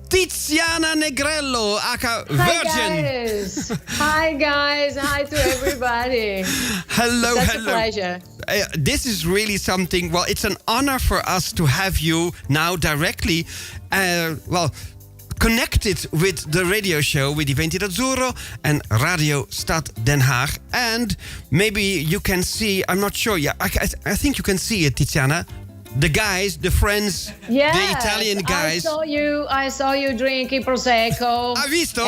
Tiziana Negrello, aka Virgin. Hi guys. Hi to everybody. Hello, Such hello. a pleasure. This is really something. Well, it's an honor for us to have you now directly, connected with the radio show with Venti d'Azzurro and Radio Stad Den Haag. And maybe you can see, I'm not sure, yeah, I think you can see it, Tiziana. The guys, the friends, yes, the Italian guys. I saw you drinking Prosecco. Hai visto?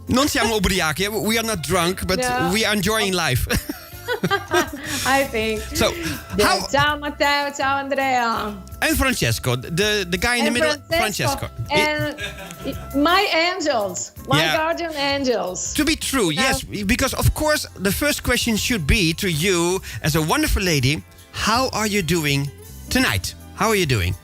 Non siamo ubriachi. We are not drunk, but we are enjoying life. I think. So, ciao Matteo, ciao Andrea. And Francesco, the guy in the middle, Francesco. And my angels, my guardian angels. To be true, yes, because of course the first question should be to you as a wonderful lady, how are you doing tonight? How are you doing?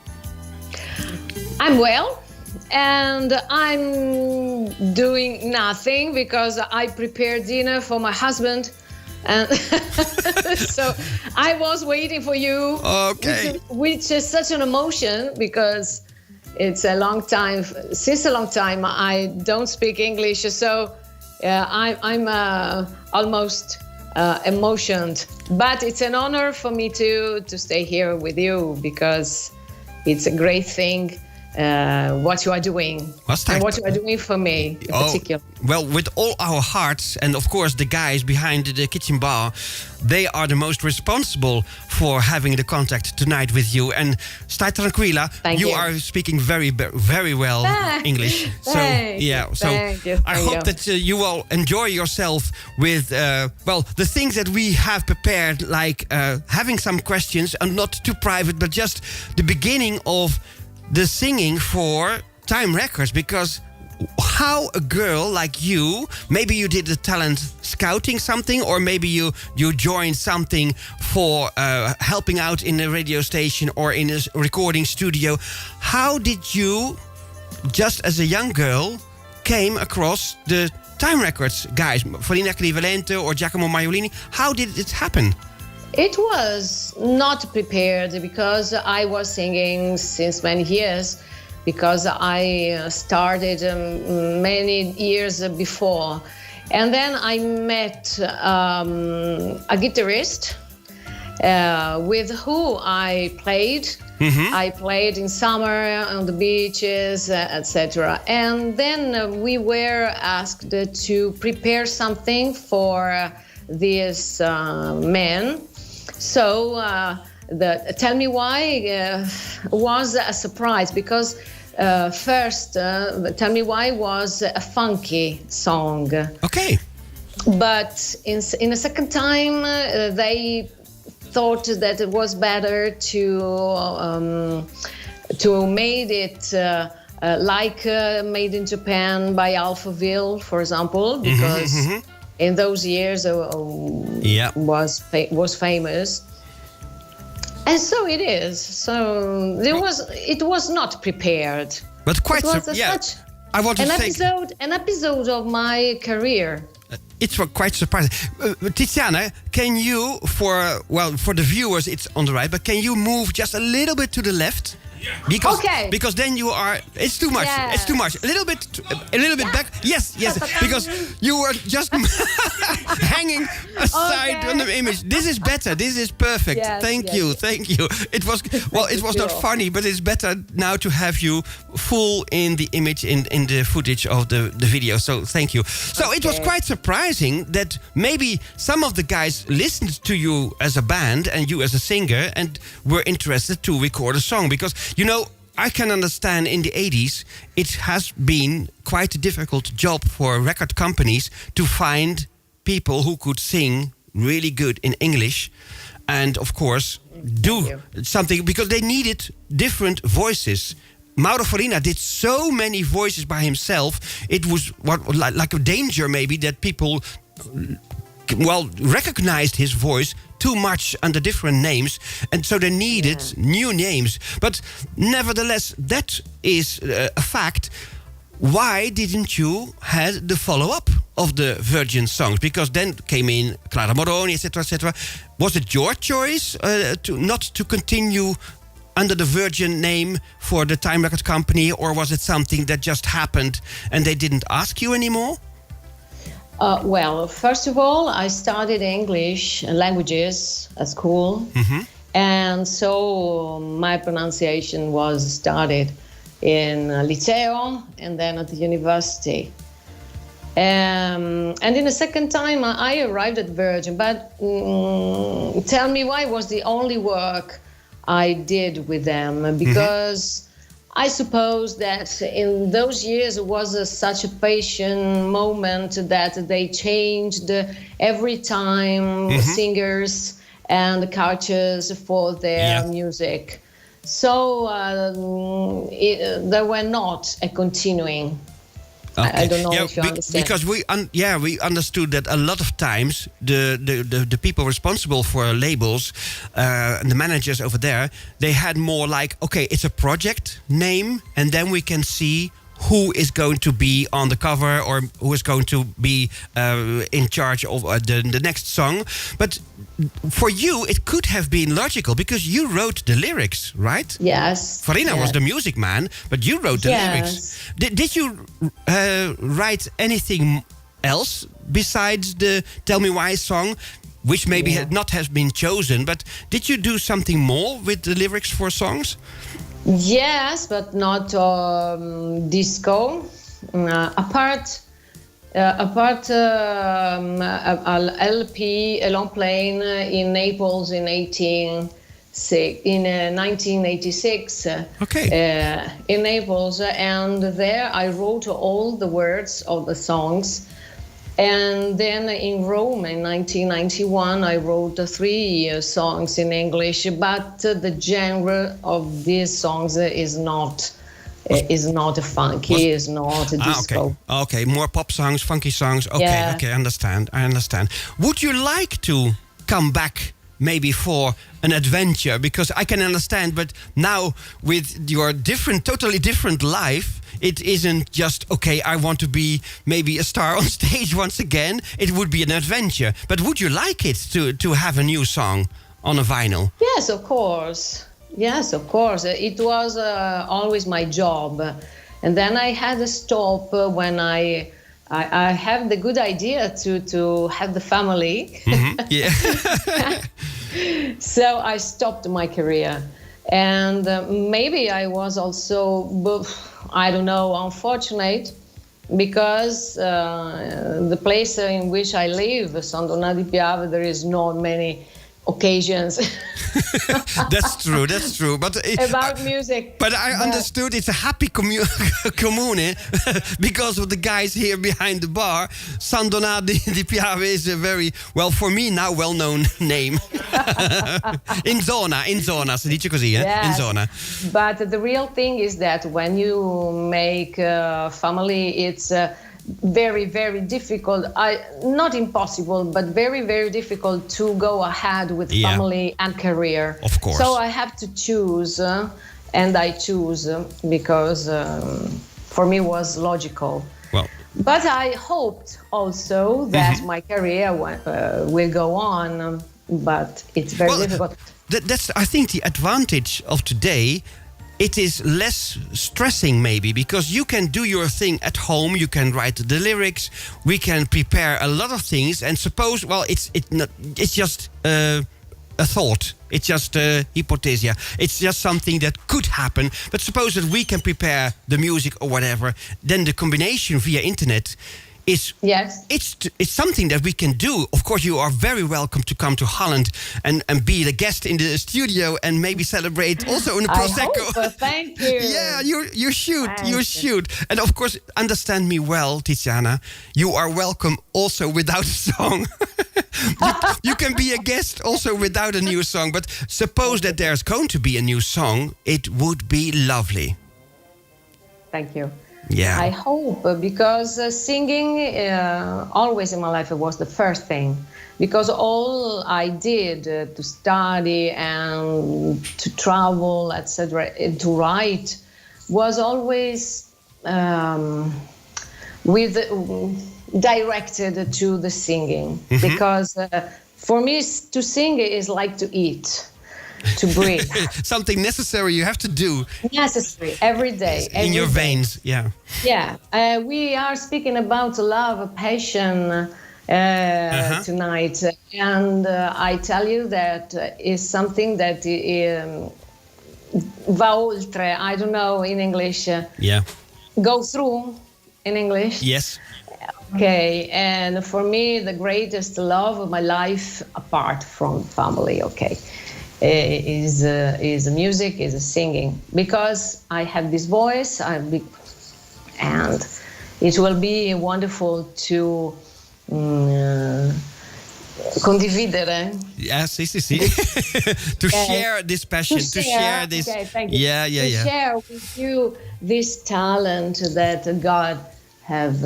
I'm well, and I'm doing nothing because I prepared dinner for my husband. And so I was waiting for you, which is such an emotion because it's a long time. Since a long time, I don't speak English, so I'm almost emotioned. But it's an honor for me to stay here with you because it's a great thing. What you are doing and what you are doing for me in particular. Well, with all our hearts, and of course the guys behind the kitchen bar, they are the most responsible for having the contact tonight with you. And stai tranquilla, you are speaking very, very well English. Thank you. I hope that you will enjoy yourself with the things that we have prepared, like having some questions, and not too private, but just the beginning of the singing for Time Records, because how a girl like you, maybe you did the talent scouting something, or maybe you joined something for helping out in a radio station or in a recording studio. How did you, just as a young girl, came across the Time Records guys, Farina Clivalente or Giacomo Maiolini? How did it happen? It was not prepared because I was singing since many years, because I started many years before. And then I met a guitarist with who I played. Mm-hmm. I played in summer on the beaches, etc. And then we were asked to prepare something for this man. So the Tell Me Why was a surprise because first Tell Me Why was a funky song. Okay. But in a second time they thought that it was better to made it like Made in Japan by Alphaville, for example, because in those years was famous, and so it is. So it was not prepared, but quite such an episode of my career. It's quite surprising. Tiziana, can you, for the viewers, it's on the right, but can you move just a little bit to the left? Because then you are. It's too much. Yeah. It's too much. A little bit back. Yes. Because you were just hanging aside on the image. This is better. This is perfect. Yes, thank you. It was not funny, but it's better now to have you full in the image in the footage of the video. So thank you. So it was quite surprising that maybe some of the guys listened to you as a band and you as a singer and were interested to record a song, because I can understand in the 80s it has been quite a difficult job for record companies to find people who could sing really good in English and, of course, do something, because they needed different voices. Mauro Farina did so many voices by himself. It was like a danger maybe that people recognized his voice too much under different names, and so they needed new names. But nevertheless, that is a fact. Why didn't you have the follow-up of the Virgin songs? Because then came in Clara Moroni, etc., etc. Was it your choice not to continue under the Virgin name for the Time Record company, or was it something that just happened and they didn't ask you anymore? Well, first of all, I studied English languages at school, and so my pronunciation was started in Liceo and then at the university. And in the second time, I arrived at Virgin, but tell me why was the only work I did with them, because I suppose that in those years it was such a patient moment that they changed every time singers and coaches for their music. So they were not a continuing. Okay. I don't know if you understand. Because we understood that a lot of times the people responsible for labels, the managers over there, they had more like, okay, it's a project name, and then we can see who is going to be on the cover or who is going to be in charge of the next song. But for you, it could have been logical because you wrote the lyrics, right? Yes. Farina was the music man, but you wrote the lyrics. Did you write anything else besides the Tell Me Why song, which maybe had not have been chosen, but did you do something more with the lyrics for songs? Yes, but not disco. Apart LP, a long plane in Naples in 1986. Okay. In Naples, and there I wrote all the words of the songs. And then in Rome in 1991, I wrote 3 songs in English, but the genre of these songs is not funky, is not a disco. Okay, more pop songs, funky songs. Okay, I understand. Would you like to come back maybe for an adventure? Because I can understand, but now with your totally different life, it isn't just, okay, I want to be maybe a star on stage once again. It would be an adventure. But would you like it to have a new song on a vinyl? Yes, of course. It was always my job. And then I had to stop when I have the good idea to have the family. Yeah. So I stopped my career. And maybe I was also, I don't know, unfortunate, because the place in which I live, San Donà di Piave, there is not many occasions. That's true. But about music. But I understood it's a happy commune because of the guys here behind the bar. San Donà di Piave is a very, well, for me now, well-known name. in zona, si dice così, Yes. In zona. But the real thing is that when you make a family, it's very, very difficult. Not impossible, but very, very difficult to go ahead with family and career. Of course. So I have to choose, and I choose because for me was logical. Well, but I hoped also that my career will go on, but it's very difficult. That's, I think, the advantage of today. It is less stressing maybe because you can do your thing at home. You can write the lyrics. We can prepare a lot of things. And suppose, well, it's just a thought. It's just hypothesia. It's just something that could happen. But suppose that we can prepare the music or whatever. Then the combination via internet is it's something that we can do. Of course, you are very welcome to come to Holland and be the guest in the studio and maybe celebrate also in a Prosecco. I hope, thank you. Yeah, you should. And of course, understand me well, Tiziana. You are welcome also without a song. you can be a guest also without a new song. But suppose that there's going to be a new song, it would be lovely. Thank you. Yeah. I hope, because singing always in my life was the first thing, because all I did to study and to travel, etc., to write was always directed to the singing, because for me to sing is like to eat. to breathe. Something necessary you have to do. Necessary every day. In your veins, yeah. Yeah, we are speaking about love, passion tonight, and I tell you that is something that va oltre. I don't know in English. Go through in English. Yes. Okay, and for me, the greatest love of my life, apart from family, is music, is singing, because I have this voice, and it will be wonderful to condividere. Yes, to share this passion, to share this. Okay, thank you. To share with you this talent that God have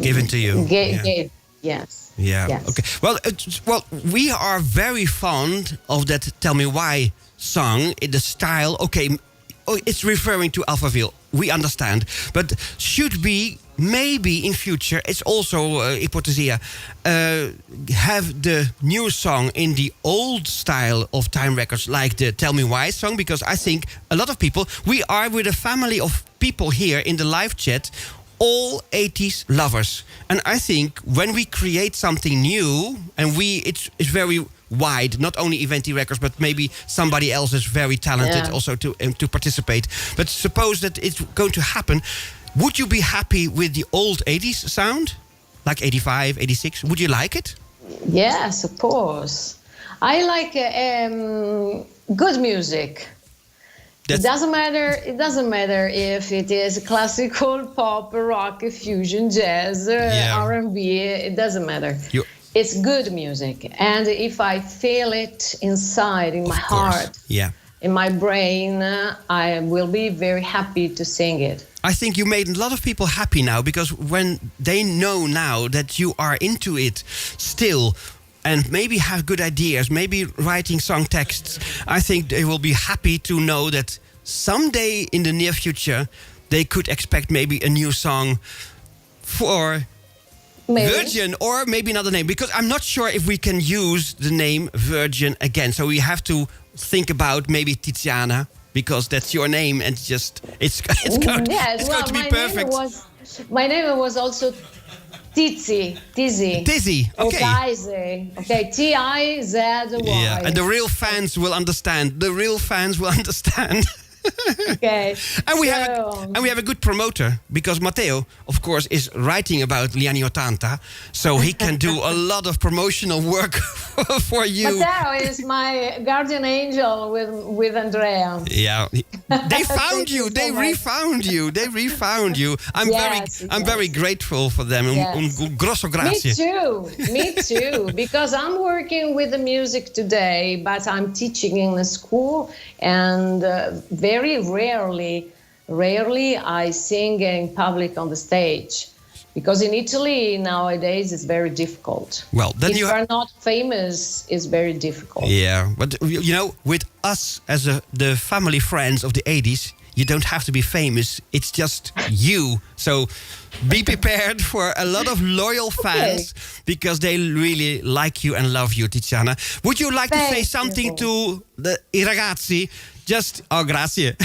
given to you. Gave. Yes. Yeah. Yes. Okay. Well, we are very fond of that "Tell Me Why" song. In the style, it's referring to Alphaville. We understand, but should we maybe in future? It's also hypothesia. Have the new song in the old style of Time Records, like the "Tell Me Why" song, because I think a lot of people. We are with a family of people here in the live chat. All 80s lovers, and I think when we create something new, and it's very wide, not only Venti Records, but maybe somebody else is very talented also to participate. But suppose that it's going to happen, would you be happy with the old 80s sound, like 85, 86? Would you like it? Yes, of course. I like good music. It doesn't matter if it is classical, pop, rock, fusion, jazz, R&B. It doesn't matter. It's good music, and if I feel it inside, in my heart, in my brain, I will be very happy to sing it. I think you made a lot of people happy now, because when they know now that you are into it still, and maybe have good ideas, maybe writing song texts, I think they will be happy to know that someday in the near future they could expect maybe a new song for Virgin, or maybe another name, because I'm not sure if we can use the name Virgin again. So we have to think about maybe Tiziana, because that's your name, and it's going to be perfect. My name was also Tizzy. Okay. Okay, Tizy. Yeah, and the real fans will understand. Okay. And we have a good promoter, because Matteo, of course, is writing about gli anni 80, so he can do a lot of promotional work for you. Matteo is my guardian angel with Andrea. Yeah, they found you. They refound you. I'm very grateful for them. Yes. Un grosso grazie. Me too. Because I'm working with the music today, but I'm teaching in a school, and very rarely I sing in public on the stage, because in Italy nowadays it's very difficult. Well, then if you are not famous, it's very difficult. Yeah, but with us as the family friends of the 80s, you don't have to be famous. It's just you. So be prepared for a lot of loyal fans, because they really like you and love you, Tiziana. Would you like to say something to I ragazzi? Grazie.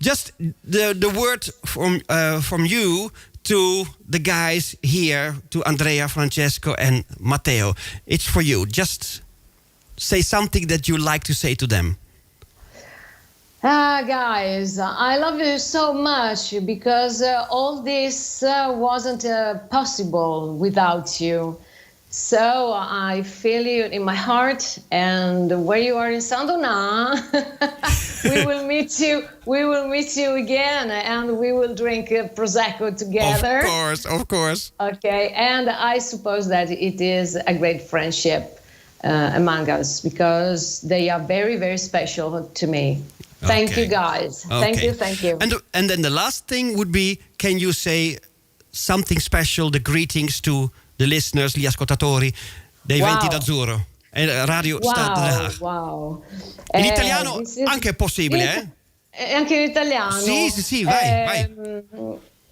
Just the word from you to the guys here, to Andrea, Francesco, and Matteo. It's for you. Just say something that you like to say to them. Guys, I love you so much, because all this wasn't possible without you. So I feel you in my heart, and where you are in Sandona, we will meet you. We will meet you again, and we will drink prosecco together. Of course. Okay, and I suppose that it is a great friendship among us, because they are very, very special to me. Thank you, guys. Okay. Thank you. And then the last thing would be, can you say something special, the greetings to the listeners, gli ascoltatori dei Venti d'Azzurro e Radio Stad Den Haag? Wow. In italiano anche è possibile, Anche in italiano? Sì, vai.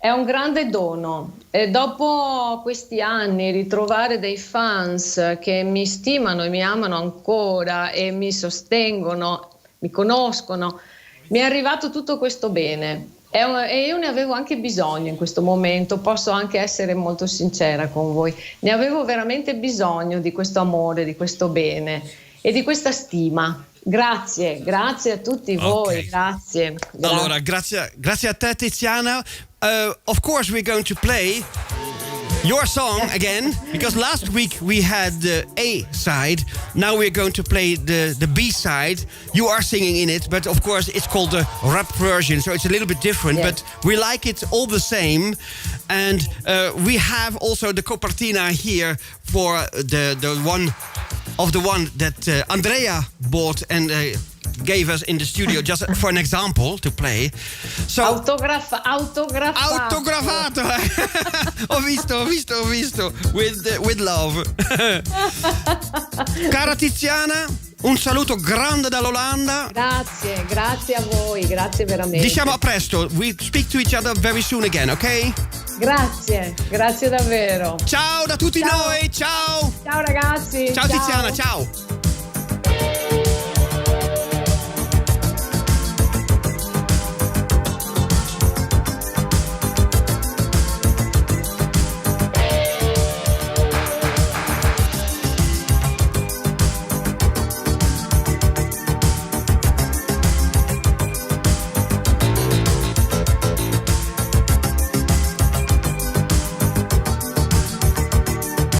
È un grande dono e dopo questi anni ritrovare dei fans che mi stimano e mi amano ancora e mi sostengono, mi conoscono, mi è arrivato tutto questo bene e io ne avevo anche bisogno in questo momento, posso anche essere molto sincera con voi, ne avevo veramente bisogno di questo amore, di questo bene e di questa stima. Grazie a tutti voi, grazie. Allora, grazie a te Tiziana. Of course we're going to play your song again, because last week we had the A side. Now we're going to play the B side. You are singing in it, but of course it's called the rap version, so it's a little bit different, but we like it all the same. And we have also the copertina here for the one that Andrea bought and gave us in the studio just for an example to play. So, autografato. ho visto. With love. Cara Tiziana, un saluto grande dall'Olanda. Grazie a voi, grazie veramente. Diciamo a presto. We speak to each other very soon again, ok? Grazie davvero. Ciao da tutti noi, ciao. Ciao ragazzi. Ciao Tiziana, ciao.